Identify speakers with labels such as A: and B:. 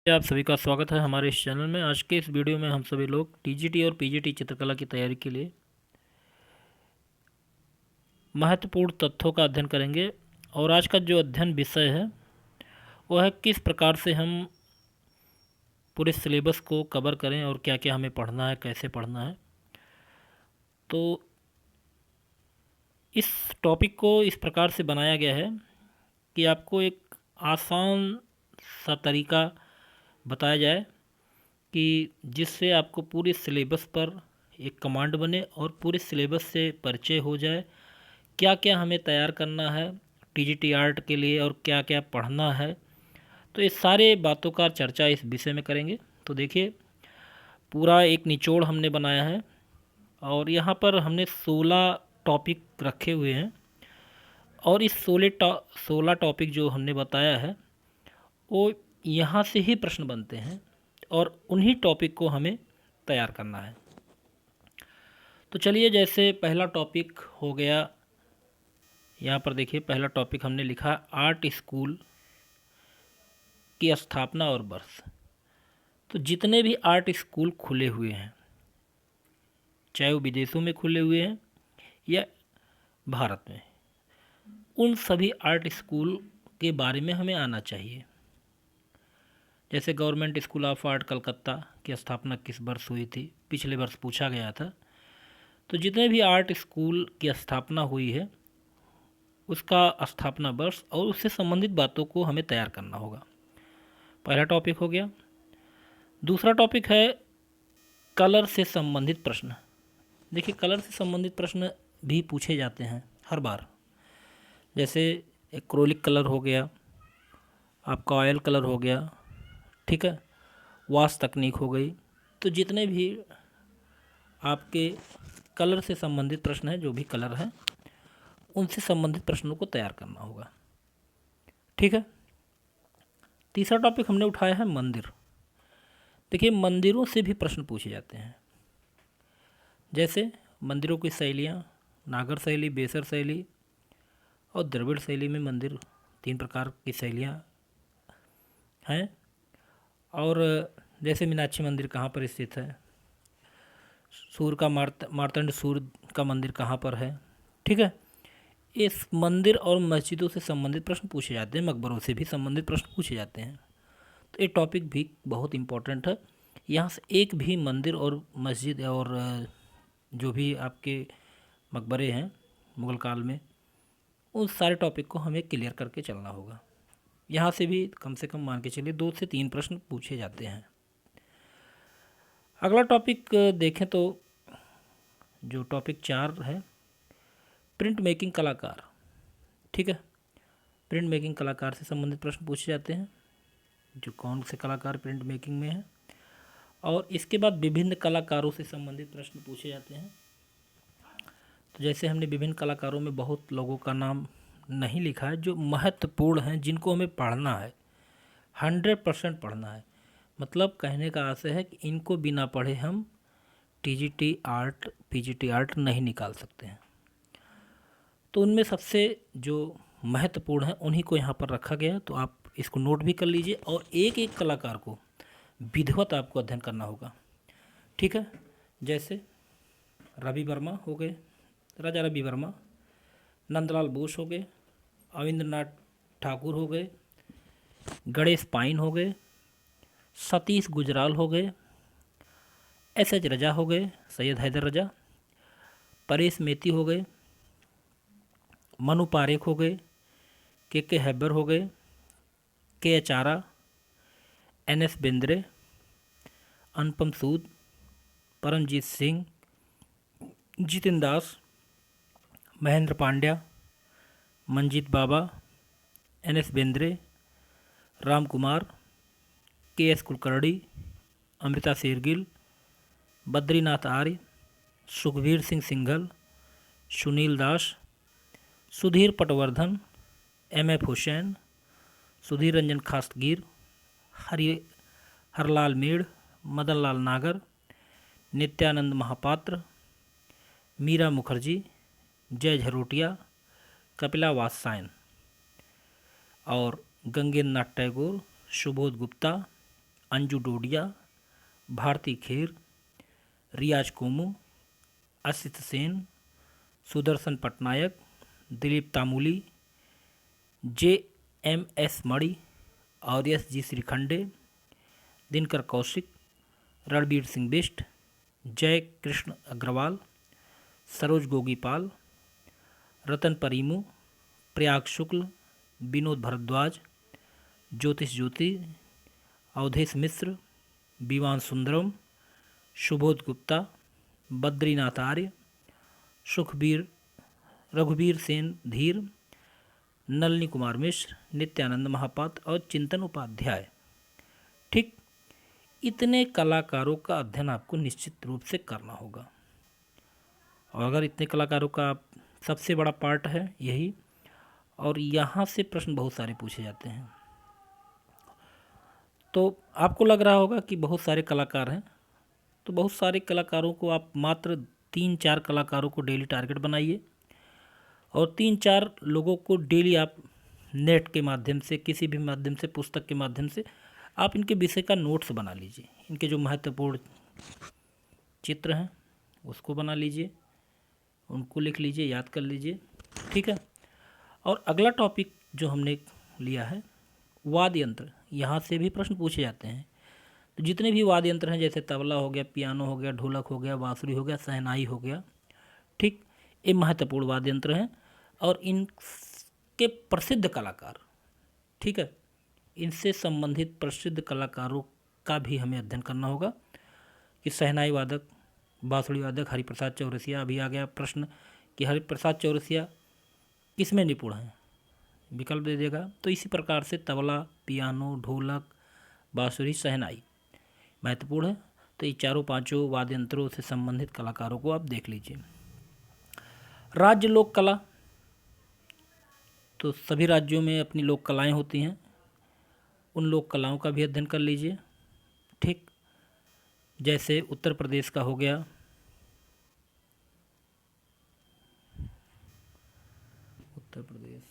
A: आप सभी का स्वागत है हमारे इस चैनल में। आज के इस वीडियो में हम सभी लोग टीजीटी और पीजीटी चित्रकला की तैयारी के लिए महत्वपूर्ण तथ्यों का अध्ययन करेंगे। और आज का जो अध्ययन विषय है वह है किस प्रकार से हम पूरे सिलेबस को कवर करें और क्या क्या हमें पढ़ना है, कैसे पढ़ना है। तो इस टॉपिक को इस प्रकार से बनाया गया है कि आपको एक आसान सा तरीका बताया जाए कि जिससे आपको पूरे सिलेबस पर एक कमांड बने और पूरे सिलेबस से परिचय हो जाए, क्या क्या हमें तैयार करना है टीजीटी आर्ट के लिए और क्या क्या पढ़ना है। तो इस सारे बातों का चर्चा इस विषय में करेंगे। तो देखिए, पूरा एक निचोड़ हमने बनाया है और यहाँ पर हमने 16 टॉपिक रखे हुए हैं और इस 16 टॉपिक जो हमने बताया है वो यहाँ से ही प्रश्न बनते हैं और उन्हीं टॉपिक को हमें तैयार करना है। तो चलिए, जैसे पहला टॉपिक हो गया, यहाँ पर देखिए पहला टॉपिक हमने लिखा आर्ट स्कूल की स्थापना और वर्ष। तो जितने भी आर्ट स्कूल खुले हुए हैं, चाहे वो विदेशों में खुले हुए हैं या भारत में, उन सभी आर्ट स्कूल के बारे में हमें आना चाहिए। जैसे government school of art Calcutta की स्थापना किस वर्ष हुई थी, पिछले वर्ष पूछा गया था। तो जितने भी आर्ट स्कूल की स्थापना हुई है उसका स्थापना वर्ष और उससे संबंधित बातों को हमें तैयार करना होगा। पहला टॉपिक हो गया। दूसरा टॉपिक है कलर से संबंधित प्रश्न। देखिए, कलर से संबंधित प्रश्न भी पूछे जाते हैं हर बार। जैसे एक्रोलिक कलर हो गया, आपका ऑयल कलर हो गया, ठीक है, वाश तकनीक हो गई। तो जितने भी आपके कलर से संबंधित प्रश्न हैं, जो भी कलर हैं, उनसे संबंधित प्रश्नों को तैयार करना होगा, ठीक है। तीसरा टॉपिक हमने उठाया है मंदिर। देखिए, मंदिरों से भी प्रश्न पूछे जाते हैं। जैसे मंदिरों की शैलियाँ, नागर शैली, बेसर शैली और द्रविड़ शैली में मंदिर, 3 प्रकार की शैलियाँ हैं। और जैसे मीनाक्षी मंदिर कहाँ पर स्थित है, सूर्य का मार्तंड सूर्य का मंदिर कहाँ पर है, ठीक है। इस मंदिर और मस्जिदों से संबंधित प्रश्न पूछे जाते हैं, मकबरों से भी संबंधित प्रश्न पूछे जाते हैं। तो ये टॉपिक भी बहुत इम्पोर्टेंट है। यहाँ से एक भी मंदिर और मस्जिद और जो भी आपके मकबरे हैं मुग़ल काल में, उन सारे टॉपिक को हमें क्लियर करके चलना होगा। यहाँ से भी कम से कम मान के चलिए 2 से 3 प्रश्न पूछे जाते हैं। अगला टॉपिक देखें तो जो टॉपिक 4 है, प्रिंट मेकिंग कलाकार, ठीक है। प्रिंट मेकिंग कलाकार से संबंधित प्रश्न पूछे जाते हैं, जो कौन से कलाकार प्रिंट मेकिंग में हैं। और इसके बाद विभिन्न कलाकारों से संबंधित प्रश्न पूछे जाते हैं। तो जैसे हमने विभिन्न कलाकारों में बहुत लोगों का नाम नहीं लिखा है, जो महत्वपूर्ण हैं, जिनको हमें पढ़ना है, 100% पढ़ना है। मतलब कहने का आशय है कि इनको बिना पढ़े हम टीजीटी आर्ट, पीजीटी आर्ट नहीं निकाल सकते हैं। तो उनमें सबसे जो महत्वपूर्ण है उन्हीं को यहाँ पर रखा गया है। तो आप इसको नोट भी कर लीजिए और एक एक कलाकार को विधिवत आपको अध्ययन करना होगा, ठीक है। जैसे रवि वर्मा हो गए, राजा रवि वर्मा, नंदलाल बोस हो गए, अविंद्रनाथ ठाकुर हो गए, गणेश पाइन हो गए, सतीश गुजराल हो गए, एस रजा हो गए, सैयद हैदर रजा, परेश मेती हो गए, मनु पारेख हो गए, के हैबर हो गए, के आरा, एन बेंद्रे, अनुपम सूद, परमजीत सिंह, जितिन दास, महेंद्र पांड्या, मंजीत बाबा, एन बेंद्रे, राम कुमार, के कुलकर्णी, अमृता शेरगिल, बद्रीनाथ आर्य, सुखबीर सिंह सिंघल, सुनील दास, सुधीर पटवर्धन, एफ हुसैन, सुधीर रंजन खास्तगीर, हरलाल मीड़, मदन लाल नागर, नित्यानंद महापात्र, मीरा मुखर्जी, जय झरोटिया, कपिला वात्सायन और गंगेंद्र नाथ टैगोर, सुबोध गुप्ता, अंजू डोडिया, भारती खेर, रियाज कोमू, असित सेन, सुदर्शन पटनायक, दिलीप तामूली, JMS मणि और SG श्रीखंडे, दिनकर कौशिक, रणबीर सिंह बिष्ट, जय कृष्ण अग्रवाल, सरोज गोगीपाल, रतन परीमू, प्रयाग शुक्ल, विनोद भारद्वाज, ज्योतिष ज्योति, अवधेश मिश्र, विवान सुंदरम, सुबोध गुप्ता, बद्रीनाथ आर्य, सुखबीर रघुवीर सेन धीर, नलिनी कुमार मिश्र, नित्यानंद महापात्र और चिंतन उपाध्याय। ठीक, इतने कलाकारों का अध्ययन आपको निश्चित रूप से करना होगा। और अगर इतने कलाकारों का सबसे बड़ा पार्ट है यही, और यहाँ से प्रश्न बहुत सारे पूछे जाते हैं। तो आपको लग रहा होगा कि बहुत सारे कलाकार हैं, तो बहुत सारे कलाकारों को आप मात्र 3-4 कलाकारों को डेली टारगेट बनाइए और 3-4 लोगों को डेली आप नेट के माध्यम से, किसी भी माध्यम से, पुस्तक के माध्यम से आप इनके विषय का नोट्स बना लीजिए। इनके जो महत्वपूर्ण चित्र हैं उसको बना लीजिए, उनको लिख लीजिए, याद कर लीजिए। ठीक है। और अगला टॉपिक जो हमने लिया है वाद्य यंत्र, यहाँ से भी प्रश्न पूछे जाते हैं। तो जितने भी वाद्य यंत्र हैं, जैसे तबला हो गया, पियानो हो गया, ढोलक हो गया, बांसुरी हो गया, शहनाई हो गया, ठीक, ये महत्वपूर्ण वाद्य यंत्र हैं और इनके प्रसिद्ध कलाकार, ठीक है, इनसे संबंधित प्रसिद्ध कलाकारों का भी हमें अध्ययन करना होगा कि शहनाई वादक, बांसुरी वादक हरिप्रसाद चौरसिया। अभी आ गया प्रश्न कि हरिप्रसाद चौरसिया किसमें निपुण हैं, विकल्प दे देगा। तो इसी प्रकार से तबला, पियानो, ढोलक, बांसुरी, शहनाई महत्वपूर्ण है। तो ये चारों पांचों वाद्य यंत्रों से संबंधित कलाकारों को आप देख लीजिए। राज्य लोक कला, तो सभी राज्यों में अपनी लोक कलाएँ होती हैं, उन लोक कलाओं का भी अध्ययन कर लीजिए। ठीक, जैसे उत्तर प्रदेश का हो गया, उत्तर प्रदेश